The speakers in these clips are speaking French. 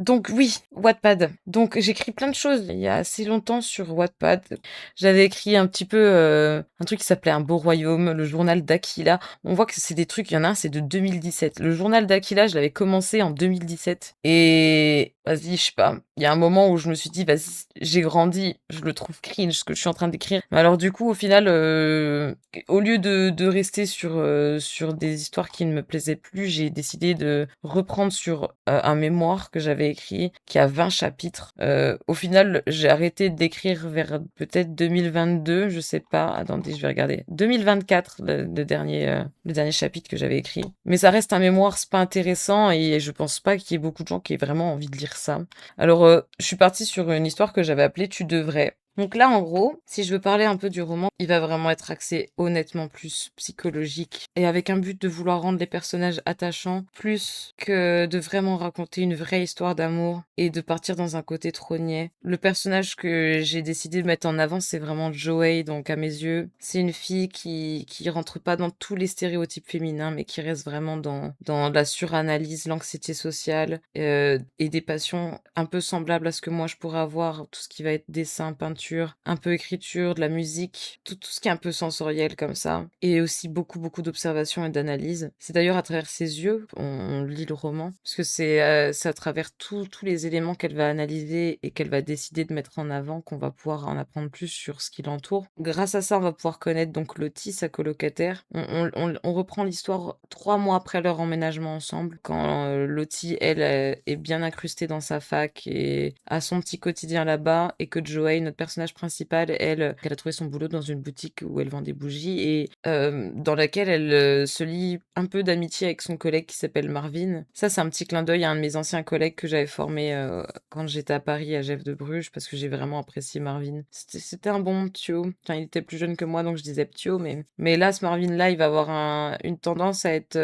Donc oui, Wattpad. Donc j'écris plein de choses il y a assez longtemps sur Wattpad. J'avais écrit un petit peu, un truc qui s'appelait Un beau royaume, le journal d'Aquila. On voit que c'est des trucs, il y en a un, c'est de 2017. Le journal d'Aquila, je l'avais commencé en 2017 et vas-y, je sais pas, il y a un moment où je me suis dit: «Vas-y, j'ai grandi, je le trouve cringe ce que je suis en train d'écrire». Mais alors du coup, au final, au lieu de rester sur des histoires qui ne me plaisaient plus, j'ai décidé de reprendre sur, un mémoire que j'avais écrit qui a 20 chapitres. Au final, j'ai arrêté d'écrire vers peut-être 2022, je sais pas. Attendez, je vais regarder. 2024, le dernier chapitre que j'avais écrit. Mais ça reste un mémoire, c'est pas intéressant et je pense pas qu'il y ait beaucoup de gens qui aient vraiment envie de lire ça. Alors, je suis partie sur une histoire que j'avais appelée Tu devrais. Donc là, en gros, si je veux parler un peu du roman, il va vraiment être axé honnêtement plus psychologique et avec un but de vouloir rendre les personnages attachants plus que de vraiment raconter une vraie histoire d'amour et de partir dans un côté trop niais. Le personnage que j'ai décidé de mettre en avant, c'est vraiment Joey, donc à mes yeux, c'est une fille qui rentre pas dans tous les stéréotypes féminins, mais qui reste vraiment dans la suranalyse, l'anxiété sociale et des passions un peu semblables à ce que moi je pourrais avoir, tout ce qui va être dessin, peinture, un peu écriture, de la musique, tout ce qui est un peu sensoriel comme ça, et aussi beaucoup, beaucoup d'observation et d'analyse. C'est d'ailleurs à travers ses yeux, on lit le roman, parce que c'est à travers tous les éléments qu'elle va analyser et qu'elle va décider de mettre en avant qu'on va pouvoir en apprendre plus sur ce qui l'entoure. Grâce à ça, on va pouvoir connaître donc Lottie, sa colocataire. On reprend l'histoire 3 mois après leur emménagement ensemble, quand Lottie, elle, est bien incrustée dans sa fac et a son petit quotidien là-bas, et que Joey, notre personnage principal, elle a trouvé son boulot dans une boutique où elle vend des bougies et dans laquelle elle se lie un peu d'amitié avec son collègue qui s'appelle Marvin. Ça, c'est un petit clin d'œil à un de mes anciens collègues que j'avais formé quand j'étais à Paris, à Jeff de Bruges, parce que j'ai vraiment apprécié Marvin. C'était un bon ptio. Enfin, il était plus jeune que moi, donc je disais ptio, mais là, ce Marvin-là, il va avoir une tendance à être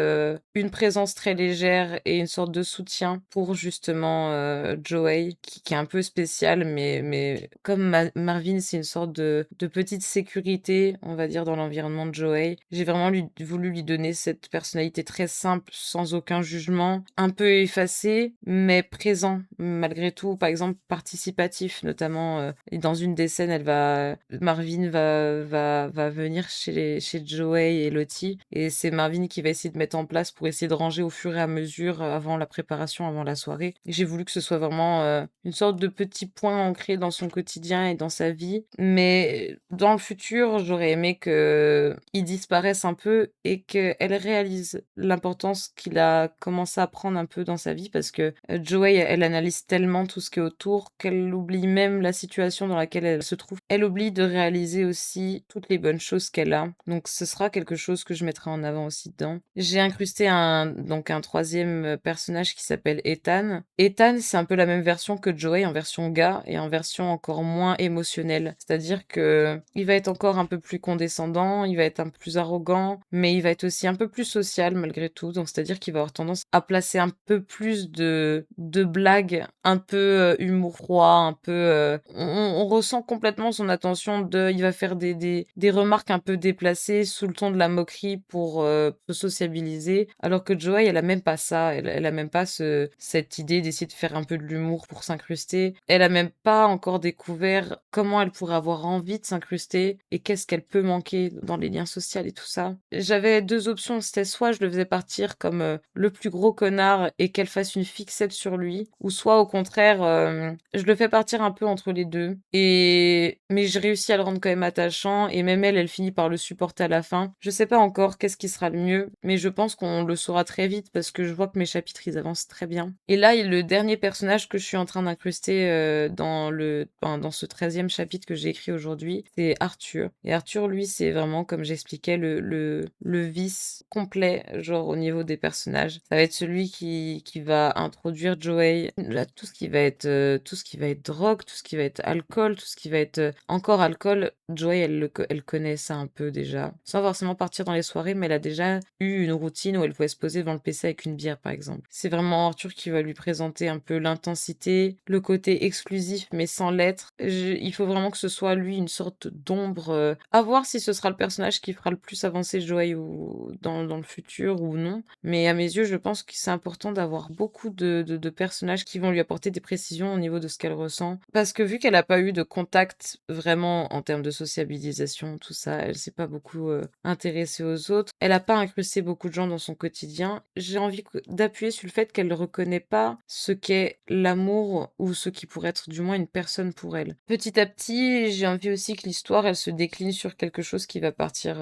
une présence très légère et une sorte de soutien pour justement Joey, qui est un peu spécial, mais comme Marvin, c'est une sorte de petite sécurité, on va dire, dans l'environnement de Joey, j'ai vraiment voulu lui donner cette personnalité très simple, sans aucun jugement, un peu effacé, mais présent malgré tout. Par exemple, participatif, notamment. Et dans une des scènes, Marvin va venir chez Joey et Lottie, et c'est Marvin qui va essayer de mettre en place pour essayer de ranger au fur et à mesure avant la préparation, avant la soirée. Et j'ai voulu que ce soit vraiment une sorte de petit point ancré dans son quotidien et dans sa vie. Mais dans le futur, j'aurais aimé qu'il disparaisse un peu et qu'elle réalise l'importance qu'il a commencé à prendre un peu dans sa vie, parce que Joey, elle analyse tellement tout ce qui est autour qu'elle oublie même la situation dans laquelle elle se trouve. Elle oublie de réaliser aussi toutes les bonnes choses qu'elle a. Donc ce sera quelque chose que je mettrai en avant aussi dedans. J'ai incrusté donc un troisième personnage qui s'appelle Ethan. Ethan, c'est un peu la même version que Joey, en version gars et en version encore moins émotionnelle. C'est-à-dire que il va être encore un peu plus condescendant, il va être un peu plus arrogant, mais il va être aussi un peu plus social malgré tout. Donc c'est-à-dire qu'il va avoir tendance à placer un peu plus de blagues, un peu humour froid, un peu... on ressent complètement son attention il va faire des remarques un peu déplacées sous le ton de la moquerie pour se sociabiliser, alors que Joey, elle a même pas ça, elle a même pas cette idée d'essayer de faire un peu de l'humour pour s'incruster. Elle a même pas encore découvert comment elle pourrait avoir envie de s'incruster et qu'est-ce qu'elle peut manquer dans les liens sociaux et tout ça. J'avais deux options, c'était soit je le faisais partir comme le plus gros connard et qu'elle fasse une fixette sur lui, ou soit au contraire, je le fais partir un peu entre les deux. Mais j'ai réussi à le rendre quand même attachant, et même elle finit par le supporter à la fin. Je sais pas encore qu'est-ce qui sera le mieux, mais je pense qu'on le saura très vite parce que je vois que mes chapitres ils avancent très bien. Et là, le dernier personnage que je suis en train d'incruster dans ce 13e chapitre que j'ai écrit aujourd'hui, c'est Arthur. Et Arthur, lui, c'est vraiment, comme j'expliquais, le vice complet, genre au niveau des personnages. Ça va être celui qui va introduire Joey, là, tout ce qui va être drogue, tout ce qui va être alcool, tout ce qui va être encore alcool. Joey, elle connaît ça un peu déjà. Sans forcément partir dans les soirées, mais elle a déjà eu une routine où elle pouvait se poser devant le PC avec une bière, par exemple. C'est vraiment Arthur qui va lui présenter un peu l'intensité, le côté exclusif, mais sans l'être. Il faut vraiment que ce soit lui une sorte d'ombre. À voir si ce sera le personnage qui fera le plus avancer Joey ou dans le futur ou non. Mais à mes yeux, je pense que c'est important d'avoir beaucoup de personnages qui vont lui apporter des précisions au niveau de ce qu'elle ressent. Parce que vu qu'elle n'a pas eu de contact vraiment en termes de sociabilisation, tout ça, elle s'est pas beaucoup intéressée aux autres. Elle n'a pas incrusté beaucoup de gens dans son quotidien. J'ai envie d'appuyer sur le fait qu'elle ne reconnaît pas ce qu'est l'amour ou ce qui pourrait être du moins une personne pour elle. Petit à petit, j'ai envie aussi que l'histoire, elle se décline sur quelque chose qui va partir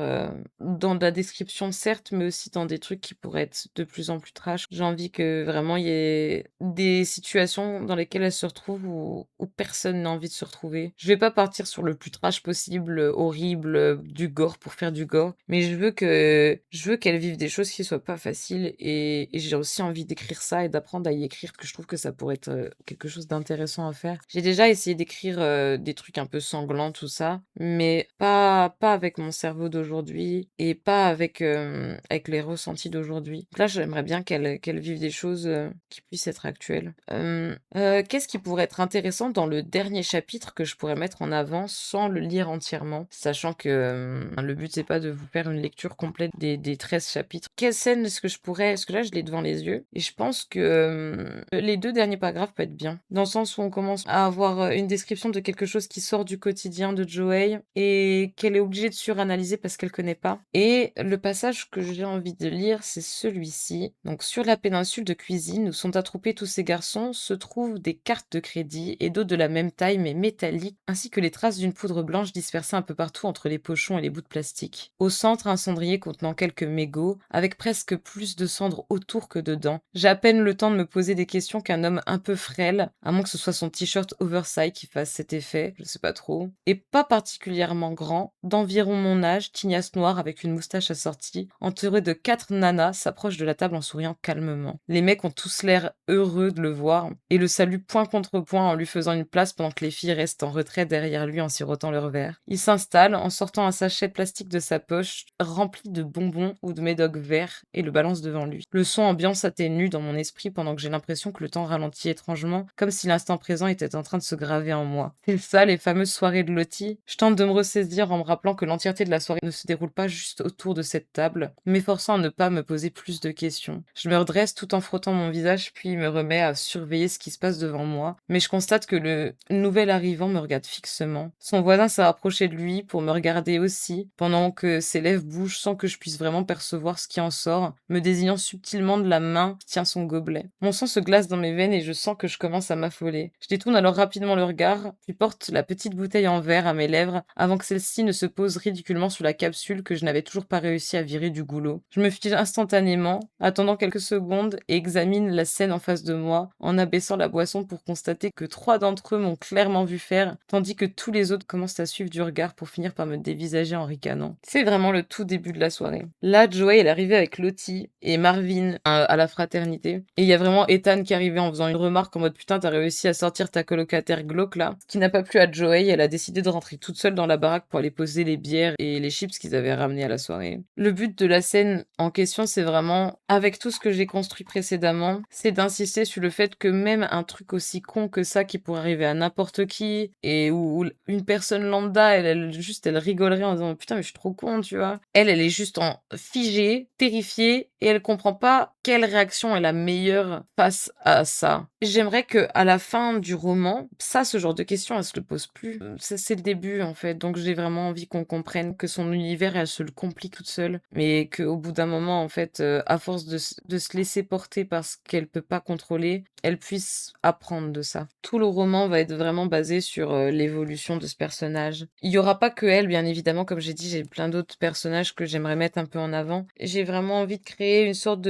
dans la description, certes, mais aussi dans des trucs qui pourraient être de plus en plus trash. J'ai envie que vraiment il y ait des situations dans lesquelles elle se retrouve où personne n'a envie de se retrouver. Je vais pas partir sur le plus trash possible, horrible, du gore pour faire du gore, mais je veux qu'elle vive des choses qui soient pas faciles et j'ai aussi envie d'écrire ça et d'apprendre à y écrire, que je trouve que ça pourrait être quelque chose d'intéressant à faire. J'ai déjà essayé d'écrire des trucs un peu sanglants, tout ça, mais pas avec mon cerveau d'aujourd'hui et pas avec les ressentis d'aujourd'hui. Là, j'aimerais bien qu'elle vive des choses qui puissent être actuelles. Qu'est-ce qui pourrait être intéressant dans le dernier chapitre que je pourrais mettre en avant sans le lire entièrement, sachant que le but c'est pas de vous faire une lecture complète des 13 chapitres. Quelle scène est-ce que je pourrais... Est-ce que là je l'ai devant les yeux et je pense que les 2 derniers paragraphes peuvent être bien, dans le sens où on commence à avoir une description de quelque chose qui sort du quotidien de Joey et qu'elle est obligée de suranalyser parce qu'elle connaît pas. Et le passage que j'ai envie de lire, c'est celui-ci. Donc, sur la péninsule de cuisine où sont attroupés tous ces garçons, se trouvent des cartes de crédit et d'autres de la même taille mais métalliques, ainsi que les traces d'une poudre blanche dispersée un peu partout entre les pochons et les bouts de plastique. Au centre, un cendrier contenant quelques mégots, avec presque plus de cendres autour que dedans. J'ai à peine le temps de me poser des questions qu'un homme un peu frêle, à moins que ce soit son t-shirt oversize qui fasse cet effet, je sais pas trop, et pas particulièrement grand, d'environ mon âge, tignasse noire avec une moustache assortie, entouré de 4 nanas, s'approche de la table en souriant calmement. Les mecs ont tous l'air heureux de le voir, et le saluent point contre point en lui faisant une place pendant que les filles restent en retrait derrière lui en sirotant leur verre. Il s'installe en sortant un sachet de plastique de sa poche, rempli de bonbons ou de médocs verts, et le balance devant lui. Le son ambiant s'atténue dans mon esprit pendant que j'ai l'impression que le temps ralentit étrangement, comme si l'instant présent était en train de se graver en moi. C'est ça, les fameuses soirées de Lottie. Je tente de me ressaisir en me rappelant que l'entièreté de la soirée ne se déroule pas juste autour de cette table, m'efforçant à ne pas me poser plus de questions. Je me redresse tout en frottant mon visage, puis me remets à surveiller ce qui se passe devant moi, mais je constate que le nouvel arrivant me regarde fixement. Son voisin s'est rapproché de lui pour me regarder aussi, pendant que ses lèvres bougent sans que je puisse vraiment percevoir ce qui en sort, me désignant subtilement de la main qui tient son gobelet. Mon sang se glace dans mes veines et je sens que je commence à m'affoler. Je détourne alors rapidement le regard, puis porte la petite bouteille en verre à mes lèvres avant que celle-ci ne se pose ridiculement sur la capsule que je n'avais toujours pas réussi à virer du goulot. Je me fige instantanément, attendant quelques secondes et examine la scène en face de moi en abaissant la boisson pour constater que 3 d'entre eux m'ont clairement vu faire, tandis que tous les autres commencent à suivre du regard pour finir par me dévisager en ricanant. C'est vraiment le tout début de la soirée. Là, Joey est arrivée avec Lottie et Marvin à la fraternité. Et il y a vraiment Ethan qui est arrivé en faisant une remarque en mode putain, t'as réussi à sortir ta colocataire glauque là. Ce qui n'a pas plu à Joey, elle a décidé de rentrer toute seule dans la baraque pour aller poser les bières et les chips qu'ils avaient ramenés à la soirée. Le but de la scène en question, c'est vraiment, avec tout ce que j'ai construit précédemment, c'est d'insister sur le fait que même un truc aussi con que ça qui pourrait arriver à n'importe qui et où une personne lambda, elle rigolerait en disant putain mais je suis trop con, tu vois. Elle est juste en figée, terrifiée et elle comprend pas quelle réaction est la meilleure face à ça. J'aimerais que à la fin du roman, ça, ce genre de questions, elle se le pose plus. C'est le début en fait, donc j'ai vraiment envie qu'on comprenne que son univers, elle se le complique toute seule, mais qu'au bout d'un moment, en fait, à force de se laisser porter par ce qu'elle peut pas contrôler, elle puisse apprendre de ça. Tout le roman va être vraiment basé sur l'évolution de ce personnage. Il y aura pas que elle, bien évidemment, comme j'ai dit, j'ai plein d'autres personnages que j'aimerais mettre un peu en avant. J'ai vraiment envie de créer une sorte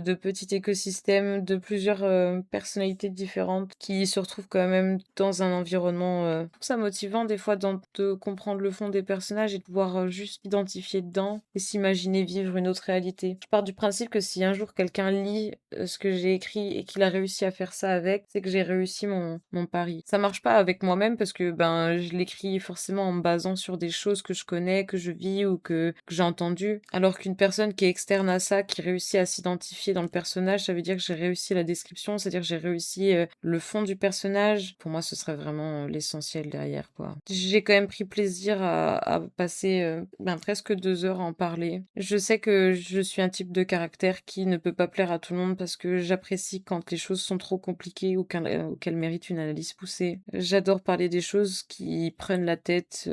de petit écosystème de plusieurs, personnalités différentes qui se retrouvent quand même dans un environnement, je trouve ça motivant des fois de comprendre le fond des personnages et de pouvoir, juste s'identifier dedans et s'imaginer vivre une autre réalité. Je pars du principe que si un jour quelqu'un lit, ce que j'ai écrit et qu'il a réussi à faire ça avec, c'est que j'ai réussi mon pari. Ça marche pas avec moi-même parce que, ben, je l'écris forcément en me basant sur des choses que je connais, que je vis ou que j'ai entendues. Alors qu'une personne qui est externe à ça, qui réussit à s'identifier dans le personnage, ça veut dire que j'ai réussi la description, c'est-à-dire que j'ai réussi, le fond du personnage. Pour moi, ce serait vraiment, l'essentiel derrière, quoi. J'ai quand même pris plaisir à passer, ben, presque 2 heures à en parler. Je sais que je suis un type de caractère qui ne peut pas plaire à tout le monde parce que j'apprécie quand les choses sont trop compliquées ou qu'elles méritent une analyse poussée. J'adore parler des choses qui prennent la tête,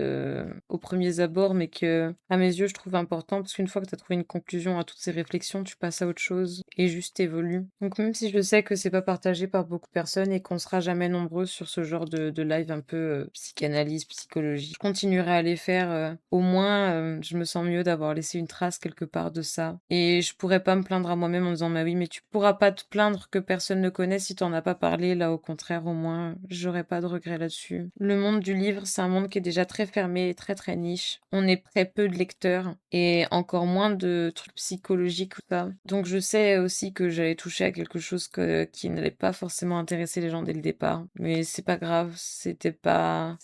aux premiers abords, mais que, à mes yeux, je trouve important parce qu'une fois que tu as trouvé une conclusion à toutes ces réflexions, tu passes à autre chose et juste évolues. Donc même si je sais que c'est pas partagé par beaucoup de personnes et qu'on sera jamais nombreux sur ce genre de live un peu, psychanalyse, psychologie, je continuerai à les faire, au moins, je me sens mieux d'avoir laissé une trace quelque part de ça et je pourrais pas me plaindre à moi-même en disant: «Mais oui, mais tu pourras pas te plaindre que personne ne connaît si tu en as pas parlé». Là, au contraire, au moins, j'aurais pas de regrets là-dessus. Le monde du livre, c'est un monde qui est déjà très fermé et très, très niche. On est très peu de lecteurs et encore moins de trucs psychologiques ou ça. Donc je sais aussi que j'allais toucher à quelque chose qui n'allait pas forcément intéresser les gens dès le départ. Mais c'est pas grave, c'était pas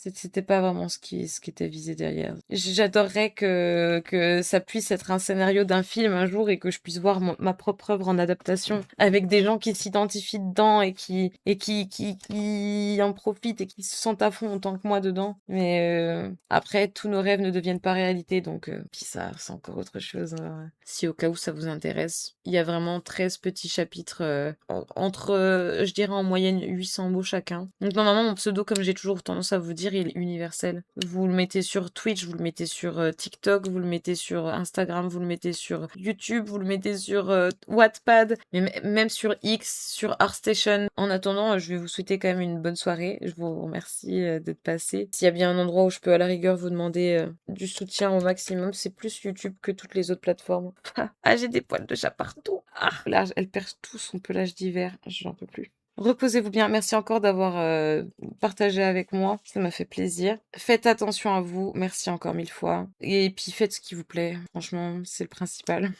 vraiment ce qui était visé derrière. J'adorerais que ça puisse être un scénario d'un film un jour et que je puisse voir ma propre œuvre en adaptation avec des gens qui s'identifient dedans et qui en profitent et qui se sentent à fond autant que moi dedans. Mais après, tous nos rêves ne deviennent pas réalité, donc puis ça, c'est encore autre chose. Si au cas où ça vous intéresse, il y a vraiment 13 petits chapitres entre, je dirais en moyenne 800 mots chacun. Donc normalement, mon pseudo, comme j'ai toujours tendance à vous dire, il est universel. Vous le mettez sur Twitch, vous le mettez sur TikTok, vous le mettez sur Instagram, vous le mettez sur YouTube, vous le mettez sur Wattpad, mais même sur X, sur ArtStation. En attendant, je vais vous souhaiter quand même une bonne soirée. Je vous remercie d'être passé. S'il y a bien un endroit où je peux à la rigueur vous demander du soutien au maximum, c'est plus YouTube que toutes les autres plateformes. Ah, j'ai des poils de chat partout. Ah, là, elle perd tout son pelage d'hiver. J'en peux plus. Reposez-vous bien. Merci encore d'avoir partagé avec moi. Ça m'a fait plaisir. Faites attention à vous. Merci encore 1000 fois. Et puis faites ce qui vous plaît. Franchement, c'est le principal.